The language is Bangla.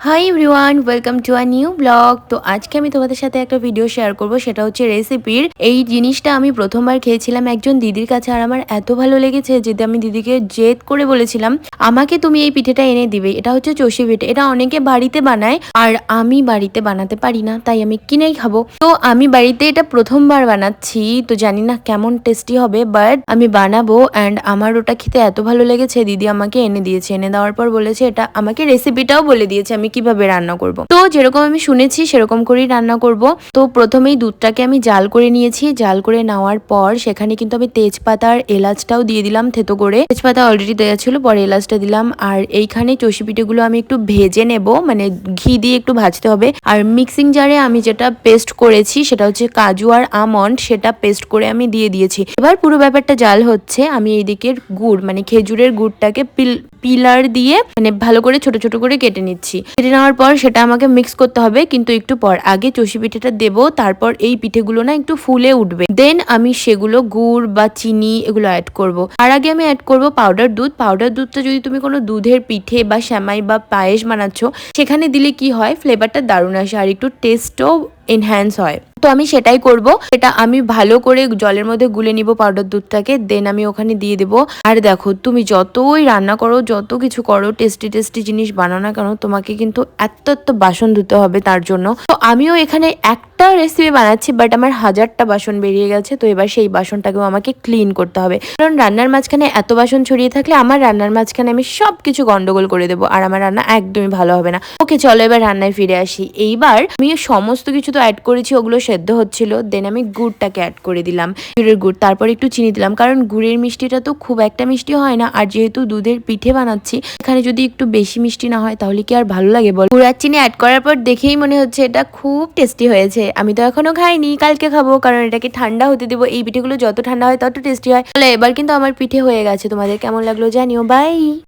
Hi everyone, welcome to a new blog. তো আজকে আমি তোমাদের সাথে একটা ভিডিও শেয়ার করব, সেটা হচ্ছে রেসিপির। এই জিনিসটা আমি প্রথমবার খেয়েছিলাম একজন দিদির কাছে, আর আমার এত ভালো লেগেছে যে আমি দিদিকে জেদ করে বলেছিলাম আমাকে তুমি এই পিঠেটা এনে দিবে। এটা হচ্ছে চষি পিঠে, এটা অনেকে বাড়িতে বানায় আর আমি বাড়িতে বানাতে পারি না, তাই আমি কিনেই খাবো। তো আমি বাড়িতে এটা প্রথমবার বানাচ্ছি, তো জানি না কেমন টেস্টি হবে, বাট আমি বানাবো। অ্যান্ড আমার ওটা খেতে এত ভালো লেগেছে, দিদি আমাকে এনে দিয়েছে। এনে দেওয়ার পর বলেছে, এটা আমাকে রেসিপিটাও বলে দিয়েছে আমি কিভাবে রান্না করব। তো যেরকম আমি শুনেছি সেরকম করেই রান্না করব। তো প্রথমেই দুধটাকে আমি জাল করে নিয়েছি। জাল করে নেওয়ার পর সেখানে কিন্তু আমি তেজপাতা আর এলাচটাও দিয়ে দিলাম থেতো করে। তেজপাতা অলরেডি দেওয়া ছিল, পরে এলাচটা দিলাম। আর এইখানে চষি পিঠেগুলো আমি একটু ভেজে নেব, মানে ঘি দিয়ে একটু ভাজতে হবে। আর মিক্সিং জারে আমি যেটা পেস্ট করেছি সেটা হচ্ছে কাজু আর আমন্ড, সেটা পেস্ট করে আমি দিয়ে দিয়েছি। এবার পুরো ব্যাপারটা জাল হচ্ছে, আমি এইদিকে গুড় মানে খেজুরের গুড়টাকে পিলার দিয়ে মানে ভালো করে ছোট ছোট করে কেটে নিচ্ছি। কেটে নেওয়ার পর সেটা আমাকে মিক্স করতে হবে, কিন্তু একটু পর। আগে চষি পিঠেটা দেবো, তারপর এই পিঠেগুলো না একটু ফুলে উঠবে, দেন আমি সেগুলো গুড় বা চিনি এগুলো অ্যাড করব। আর আগে আমি অ্যাড করব পাউডার দুধ। পাউডার দুধটা যদি তুমি কোনো দুধের পিঠে বা সেমাই বা পায়েস বানাচ্ছ সেখানে দিলে কি হয়, ফ্লেভারটা দারুণ আসে আর একটু টেস্টও এনহ্যান্স হয়। তো আমি সেটাই করব। এটা আমি ভালো করে জলের মধ্যে গুলে নিব পাউডার দুধটাকে, দেন আমি ওখানে দিয়ে দেবো। আর দেখো, তুমি যতই রান্না করো, যত কিছু করো, টেস্টি টেস্টি জিনিস বানাও না কেন, তোমাকে কিন্তু এত বাসন ধুতে হবে তার জন্য। তো আমিও এখানে একটা রেসিপি বানাচ্ছি, বাট আমার 1000টা বাসন বেরিয়ে গেছে। তো এবার সেই বাসনটাকেও আমাকে ক্লিন করতে হবে, কারণ রান্নার মাঝখানে এত বাসন ছড়িয়ে থাকলে আমার রান্নার মাঝখানে আমি সব কিছু গন্ডগোল করে দেবো, আর আমার রান্না একদমই ভালো হবে না। ওকে চলো এবার রান্নায় ফিরে আসি। এইবার আমি সমস্ত কিছু তো অ্যাড করেছি, ওগুলো সেদ্ধ হচ্ছিল। দেন আমি গুড়টাকে অ্যাড করে দিলাম, গুড়ের গুড়। তারপর একটু চিনি দিলাম, কারণ গুড়ের মিষ্টিটা তো খুব একটা মিষ্টি হয় না, আর যেহেতু দুধের পিঠে বানাচ্ছি এখানে যদি একটু বেশি মিষ্টি না হয় তাহলে কি আর ভালো লাগে বল। গুড় আর চিনি অ্যাড করার পর দেখেই মনে হচ্ছে এটা খুব টেস্টি হয়েছে। আমি তো এখনো খাইনি, কালকে খাবো, কারণ এটাকে ঠান্ডা হতে দেবো। এই পিঠেগুলো যত ঠান্ডা হয় তত টেস্টি হয়। তাহলে এবার কিন্তু আমার পিঠে হয়ে গেছে। তোমাদের কেমন লাগলো জানিও। বাই।